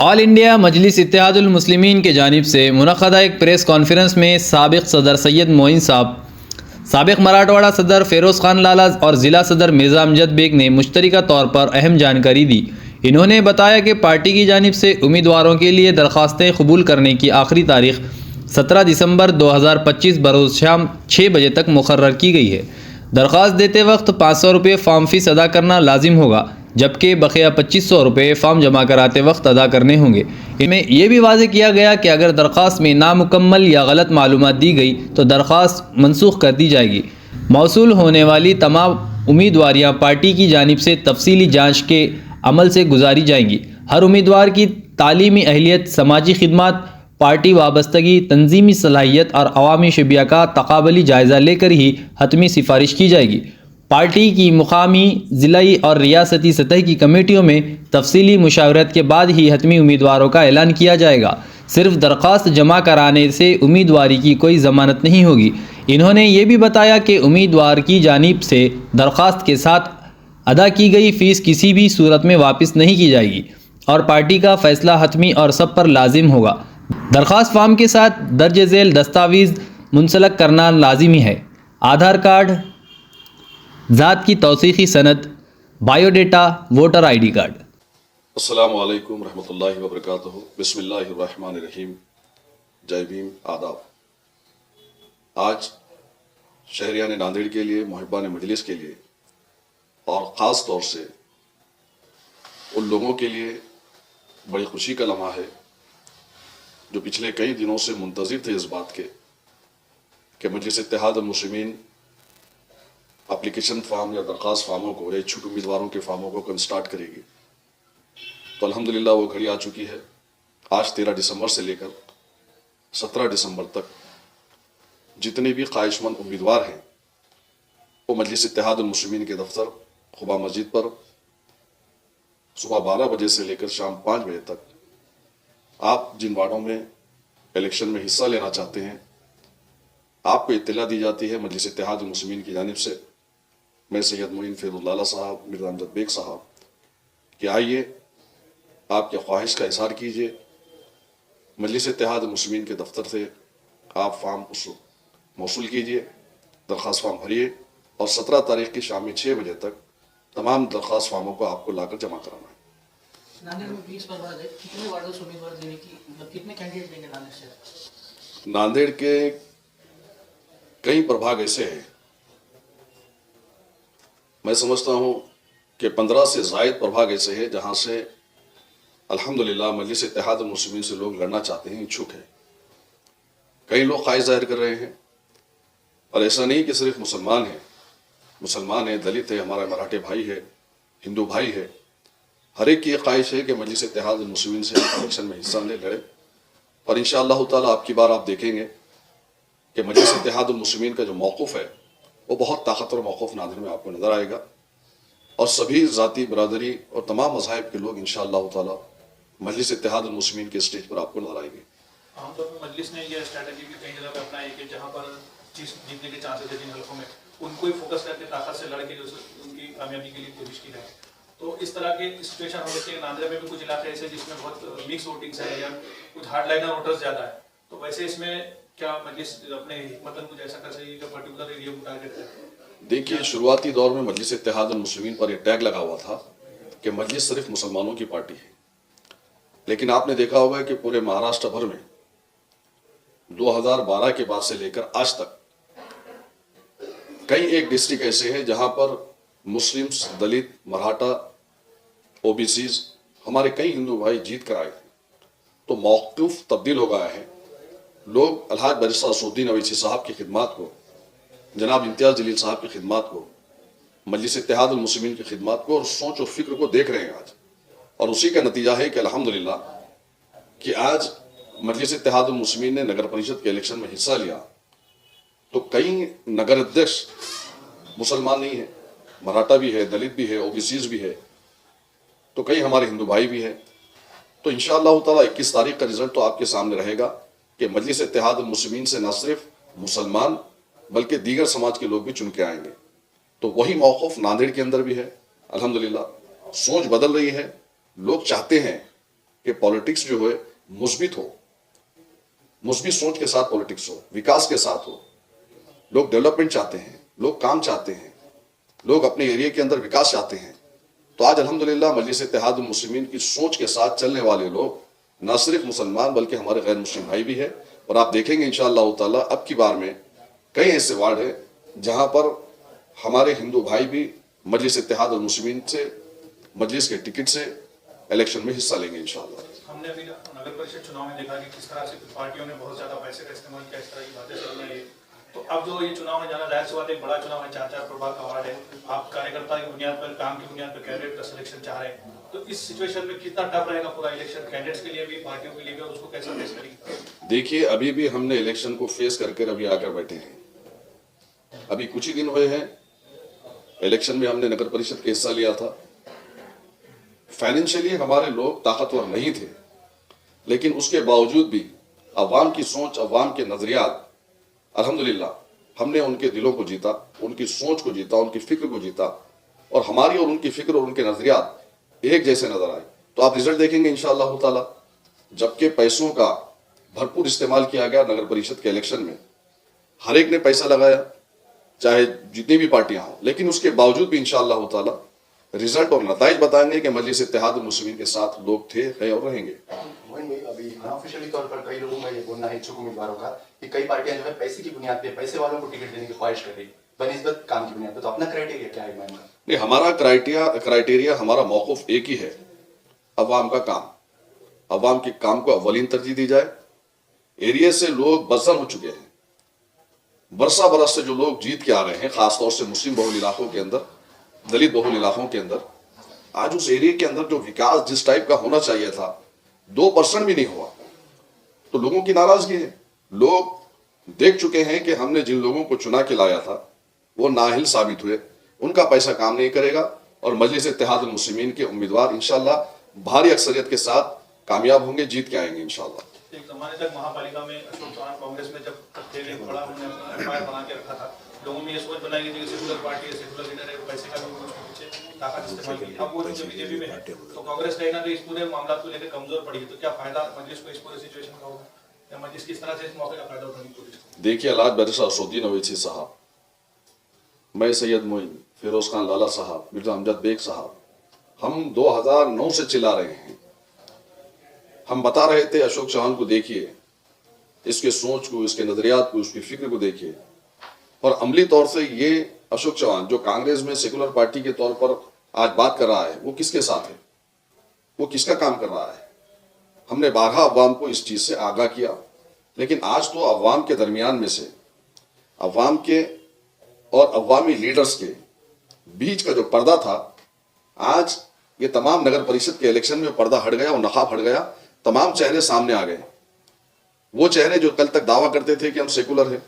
آل India مجلس اتحاد المسلمین کی جانب سے منعقدہ ایک پریس کانفرنس میں سابق صدر سید معین صاحب، سابق مراٹھواڑہ صدر فیروز خان لالا اور ضلع صدر مرزا امجد بیگ نے مشترکہ طور پر اہم جانکاری دی۔ انہوں نے بتایا کہ پارٹی کی جانب سے امیدواروں کے لیے درخواستیں قبول کرنے کی آخری تاریخ 17 دسمبر 2025 بروز شام 6 بجے تک مقرر کی گئی ہے۔ درخواست دیتے وقت 500 روپے فارم فیس ادا کرنا لازم ہوگا، جبکہ بقیہ 2500 روپے فارم جمع کراتے وقت ادا کرنے ہوں گے۔ ان میں یہ بھی واضح کیا گیا کہ اگر درخواست میں نامکمل یا غلط معلومات دی گئی تو درخواست منسوخ کر دی جائے گی۔ موصول ہونے والی تمام امیدواریاں پارٹی کی جانب سے تفصیلی جانچ کے عمل سے گزاری جائیں گی۔ ہر امیدوار کی تعلیمی اہلیت، سماجی خدمات، پارٹی وابستگی، تنظیمی صلاحیت اور عوامی شبیہ کا تقابلی جائزہ لے کر ہی حتمی سفارش کی جائے گی۔ پارٹی کی مقامی، ضلعی اور ریاستی سطح کی کمیٹیوں میں تفصیلی مشاورت کے بعد ہی حتمی امیدواروں کا اعلان کیا جائے گا۔ صرف درخواست جمع کرانے سے امیدواری کی کوئی ضمانت نہیں ہوگی۔ انہوں نے یہ بھی بتایا کہ امیدوار کی جانب سے درخواست کے ساتھ ادا کی گئی فیس کسی بھی صورت میں واپس نہیں کی جائے گی اور پارٹی کا فیصلہ حتمی اور سب پر لازم ہوگا۔ درخواست فارم کے ساتھ درج ذیل دستاویز منسلک کرنا لازمی ہے: آدھار کارڈ، ذات کی توثیقی سند، bio data, voter I D card. السلام علیکم ورحمۃ اللہ وبرکاتہ۔ بسم اللہ الرحمن الرحیم۔ جے بھیم، آداب۔ آج شہریان ناندیڑ کے لیے، محبان مجلس کے لیے اور خاص طور سے ان لوگوں کے لیے بڑی خوشی کا لمحہ ہے جو پچھلے کئی دنوں سے منتظر تھے اس بات کے کہ مجلس اتحاد المسلمین اپلیکیشن فارم یا درخواست فارموں کو یا اچھک امیدواروں کے فارموں کو سٹارٹ کرے گی۔ تو الحمدللہ وہ گھڑی آ چکی ہے۔ آج 13 دسمبر سے لے کر 17 دسمبر تک جتنے بھی خواہش مند امیدوار ہیں وہ مجلس اتحاد المسلمین کے دفتر قباء مسجد پر صبح 12 بجے سے لے کر شام 5 بجے تک آپ جن وارڈوں میں الیکشن میں حصہ لینا چاہتے ہیں آپ کو اطلاع دی جاتی ہے مجلس اتحاد المسلمین کی جانب سے۔ میں سید معین فیروز لالا صاحب، مرزا امجد بیگ صاحب کہ آئیے آپ کے خواہش کا اظہار کیجیے، مجلس اتحاد المسلمین کے دفتر سے آپ فارم موصول کیجیے، درخواست فارم بھریے اور 17 تاریخ کی شام 6 بجے تک تمام درخواست فارموں کو آپ کو لا کر جمع کرانا ہے۔ ناندیڑ کے کئی پربھاگ ایسے ہیں، میں سمجھتا ہوں کہ 15 سے زائد پربھاگ ایسے ہیں جہاں سے الحمدللہ مجلس اتحاد المسلمین سے لوگ لڑنا چاہتے ہیں، اچھک ہیں۔ کئی لوگ خواہش ظاہر کر رہے ہیں اور ایسا نہیں کہ صرف مسلمان ہیں، دلت ہے، ہمارا مراٹھے بھائی ہے، ہندو بھائی ہے، ہر ایک کی یہ خواہش ہے کہ مجلس اتحاد المسلمین سے الیکشن میں حصہ لڑے اور انشاءاللہ تعالیٰ آپ کی بار آپ دیکھیں گے کہ مجلس اتحاد المسلمین کا جو موقف ہے وہ بہت طاقتور موقف ناندیڑ میں آپ کو نظر آئے گا اور سبھی ذاتی، برادری اور تمام مذاہب کے لوگ انشاءاللہ تعالیٰ مجلس اتحاد المسلمین کے اسٹیج پر آپ کو نظر آئیں گے۔ عام طور پر مجلس نے یہ اسٹریٹجی بھی کئی جگہ پہ اپنائی ہے کہ جہاں پر جیتنے کے چانسز ہیں جن حلقوں میں ان کو ہی فوکس کر کے طاقت سے لڑ کے ان کی کامیابی کے لیے کوشش کی جائے۔ تو اس طرح کے سچویشن ہونے سے ناندیڑ میں بھی کچھ علاقے ایسے جس میں بہت مکس ووٹنگس ہے یا کچھ ہارڈ لائنر ووٹرز زیادہ ہے، تو ویسے اس میں کیا مجلس اپنے حکمتاً کچھ ایسا کر سکے جو پرٹیکولر ایریا کو ٹارگیٹ کرے؟ دیکھیے، شروعاتی دور میں مجلس اتحاد المسلمین پر یہ ٹیگ لگا ہوا تھا کہ مجلس صرف مسلمانوں کی پارٹی ہے، لیکن آپ نے دیکھا ہوگا کہ پورے مہاراشٹر بھر میں 2012 کے بعد سے لے کر آج تک کئی ایک ڈسٹرکٹ ایسے ہیں جہاں پر Muslims, Dalit, Maratha, O B Cs, ہمارے کئی ہندو بھائی جیت کر آئے تھے۔ تو موقف تبدیل ہو گیا ہے۔ لوگ الحاج بیرسٹر اسدالدین اویسی صاحب کی خدمات کو، جناب امتیاز جلیل صاحب کی خدمات کو، مجلس اتحاد المسلمین کی خدمات کو اور سوچ و فکر کو دیکھ رہے ہیں آج، اور اسی کا نتیجہ ہے کہ الحمدللہ کہ آج مجلس اتحاد المسلمین نے نگر پریشد کے الیکشن میں حصہ لیا تو کئی نگر ادھیکش مسلمان نہیں ہیں، مراٹھا بھی ہے، دلت بھی ہے، او بی سیز بھی ہے، تو کئی ہمارے ہندو بھائی بھی ہیں۔ تو انشاءاللہ تعالیٰ 21 تاریخ کا رزلٹ تو آپ کے سامنے رہے گا کہ مجلس اتحاد المسلمین سے نہ صرف مسلمان بلکہ دیگر سماج کے لوگ بھی چن کے آئیں گے۔ تو وہی موقف ناندیڑ کے اندر بھی ہے۔ الحمدللہ سوچ بدل رہی ہے، لوگ چاہتے ہیں کہ पॉलिटिक्स जो है मुस्बित हो, मुस्बित सोच के साथ पॉलिटिक्स हो, विकास के साथ हो। लोग डेवलपमेंट चाहते हैं, लोग काम चाहते हैं, लोग अपने एरिया के अंदर विकास चाहते हैं। तो आज अल्हम्दुलिल्लाह मजलिस इत्तेहादुल मुस्लिमीन की सोच के साथ चलने वाले लोग न सिर्फ मुसलमान बल्कि हमारे गैर मुस्लिम भाई भी है। और आप देखेंगे इंशाअल्लाह ताला अब की बार में कई ऐसे वार्ड हैं जहां पर हमारे हिंदू भाई भी मजलिस इत्तेहादुल मुस्लिमीन से मजलिस के टिकट से इलेक्शन में हिस्सा लेंगे इंशाअल्लाह। हमने अभी नगर परिषद चुनाव में देखा कि किस तरह से पार्टियों ने बहुत ज्यादा पैसे का इस्तेमाल किया, इस तरह की बातें चल रही है। तो अब जो ये चुनाव में जाना जाहिर सी बात है, एक बड़ा चुनाव है, 4 प्रभाग का वार्ड है, आप कार्यकर्ता की बुनियाद पर, काम की बुनियाद पर कैंडिडेट का सिलेक्शन चाह रहे हैं। तो इस सिचुएशन में कितना टफ रहेगा पूरा इलेक्शन कैंडिडेट्स के लिए भी, पार्टियों के लिए भी, और उसको कैसे फेस करेंगे? देखिए अभी भी हमने इलेक्शन को फेस करके अभी आकर बैठे हैं। अभी कुछ ही दिन हुए हैं इलेक्शन में हमने नगर परिषद का हिस्सा लिया था। फाइनेंशियली हमारे लोग ताकतवर नहीं थे, लेकिन उसके बावजूद भी अवाम की सोच, अवाम के नजरियात, अल्हम्दुलिल्लाह हमने उनके दिलों को जीता, उनकी सोच को जीता, उनकी फिक्र को जीता। और हमारी और उनकी फिक्र और उनके नजरियात एक जैसे नजर आए। तो आप रिजल्ट देखेंगे इंशाअल्लाह ताला, जबकि पैसों का भरपूर इस्तेमाल किया गया नगर परिषद के इलेक्शन में, हर एक ने पैसा लगाया, चाहे जितनी भी पार्टियां हों, लेकिन उसके बावजूद भी इंशाअल्लाह ताला रिजल्ट और नताइज बताएंगे कि मजलिस इत्तेहादुल मुस्लिमीन के साथ लोग थे, हैं और रहेंगे। मोइन भाई, अभी अनऑफिशियली तौर पर कई लोगों का ये बोलना है, इच्छुक उम्मीदवारों का, कि कई पार्टियां जो है पैसे की बुनियाद पे, पैसे वालों को टिकट देने की ख्वाहिश कर रही है बनिस्बत काम की बुनियाद पे। तो अपना क्राइटेरिया क्या है इमाम का? नहीं, हमारा क्राइटेरिया हमारा मौक़िफ़ एक ही है, अवाम का काम, अवाम के काम को अव्वलीन तरजीह दी जाए। एरिया से लोग बरसर हो चुके हैं, बरसा बरस से जो लोग जीत के आ रहे हैं, खासतौर से मुस्लिम बहुल इलाकों के अंदर, दलित बहुल इलाकों के अंदर, आज उस एरिया के अंदर जो विकास जिस टाइप का होना चाहिए था 2% भी नहीं हुआ। तो लोगों की नाराजगी है। लोग देख चुके हैं कि हमने जिन लोगों को चुना के लाया था वो नाहिल साबित हुए, उनका पैसा काम नहीं करेगा। और मजलिस इत्तेहादुल मुस्लिमीन के उम्मीदवार इंशाअल्लाह भारी अक्सरियत के साथ कामयाब होंगे, जीत के आएंगे इंशाअल्लाह। एक जमाने तक महापालिका में अशोक चौहान कांग्रेस में जब थे, बड़ा उन्होंने अपना एम्पायर बना के रखा था, लोगों में ये सोच बनाई गई थी कि सेकुलर पार्टी है, सेकुलर लीडर है, पैसे का भी उसके पीछे ताकत इस्तेमाल की। अब वो जो बीजेपी में है, तो कांग्रेस कहीं ना कहीं इस पूरे मामला को लेकर कमजोर पड़ी है। तो क्या फायदा मजलिस को इस पूरे सिचुएशन का होगा, या मजलिस किस तरह से इस मौके का फायदा उठाने की कोशिश करेगी? देखिए अल्लाह बैरिस्टर असदुद्दीन अवैसी साहब, मैं सैयद मोइन, फिरोज खान लाला साहब, मिर्जा अमजद बेग साहब, हम 2009 से चिल्ला रहे हैं। हम बता रहे थे अशोक चौहान को देखिए, इसके सोच को, इसके नजरियात को, उसकी फिक्र को देखिए। और अमली तौर से ये अशोक चौहान जो कांग्रेस में सेकुलर पार्टी के तौर पर आज बात कर रहा है, वो किसके साथ है, वो किसका काम कर रहा है? हमने बारहा अवाम को इस चीज से आगाह किया, लेकिन आज तो अवाम के दरमियान में से, अवाम के और अवामी लीडर्स के बीच का जो पर्दा था, आज ये तमाम नगर परिषद के इलेक्शन में पर्दा हट गया और नकाब हट गया। तमाम चेहरे सामने आ गए। वो चेहरे जो कल तक दावा करते थे कि हम सेकुलर हैं,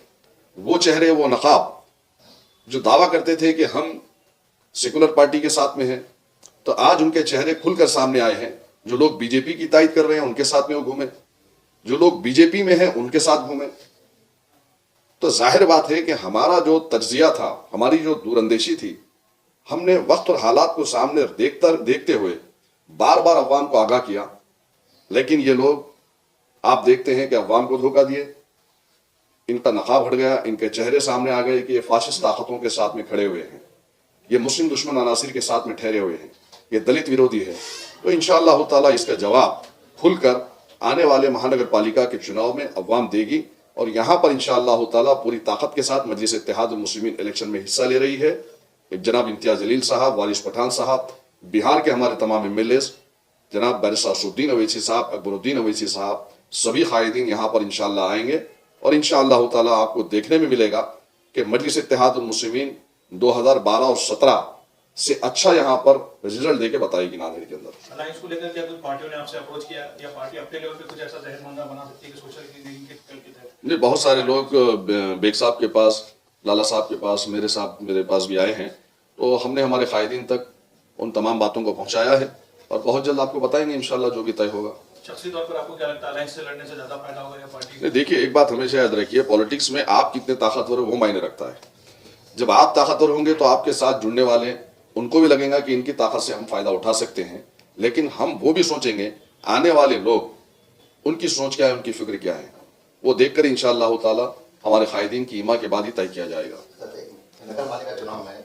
वो चेहरे, वो नकाब जो दावा करते थे कि हम सेकुलर पार्टी के साथ में हैं, तो आज उनके चेहरे खुलकर सामने आए हैं। जो लोग बीजेपी की तायद कर रहे हैं उनके साथ में वो घूमे, जो लोग बीजेपी में हैं उनके साथ घूमे। तो जाहिर बात है कि हमारा जो तज्जिया था, हमारी जो दूरअंदेशी थी, हमने वक्त और हालात को सामने देखते हुए बार बार अवाम को आगाह किया। लेकिन ये लोग, आप देखते हैं कि अवाम को धोखा दिए, इनका नकाब हट गया, इनके चेहरे सामने आ गए कि ये फाशिस्ट ताकतों के साथ में खड़े हुए हैं, ये मुस्लिम दुश्मन अनासिर के साथ में ठहरे हुए हैं, ये दलित विरोधी है। तो इंशाअल्लाह ताला इसका जवाब खुलकर आने वाले महानगर पालिका के चुनाव में अवाम देगी। और यहाँ पर इंशाअल्लाह ताला पूरी ताकत के साथ मजलिस इत्तेहादुल मुस्लिमीन इलेक्शन में हिस्सा ले रही है। जनाब इम्तियाज जलील साहब, वारिस पठान साहब, बिहार के हमारे तमाम MLAs, जनाब बैरिस्टर असदुद्दीन अवैसी साहब, अकबरुद्दीन अवैसी साहब, सभी कायदीन यहाँ पर इंशाअल्लाह आएंगे। और इंशाअल्लाह ताला आपको देखने में मिलेगा कि मजलिस इत्तेहादुल मुस्लिमीन 2012 और 17 से अच्छा यहाँ पर रिजल्ट देके बताएगी नांदेड़ के अंदर। अलायंस को लेकर क्या कुछ पार्टियों ने आपसे अप्रोच किया, या पार्टी अपने लेवल पे कुछ ऐसा जहरमंदा बना सकती है कि सोशल इंजीनियरिंग के तहत? नहीं, बहुत सारे लोग बेग साहब के पास, लाला साहब के पास, मेरे पास भी आए हैं। तो हमने हमारे कायदीन तक उन तमाम बातों को पहुँचाया है और बहुत जल्द आपको बताएंगे इंशाअल्लाह जो भी तय होगा। शख्सी तौर पर आपको क्या लगता है, अलायंस से लड़ने से ज्यादा फायदा होगा या पार्टी? नहीं, देखिए एक बात हमेशा याद रखिए, पॉलिटिक्स में आप कितने ताकतवर हो वो मायने रखता है। जब आप ताकतवर होंगे तो आपके साथ जुड़ने वाले, उनको भी लगेगा कि इनकी ताकत से हम फायदा उठा सकते हैं। लेकिन हम वो भी सोचेंगे आने वाले लोग उनकी सोच क्या है, उनकी फिक्र क्या है, वो देख कर इंशाअल्लाह ताला हमारे कायदीन की ईमा के बाद ही तय किया जाएगा। नगर पालिका चुनाव में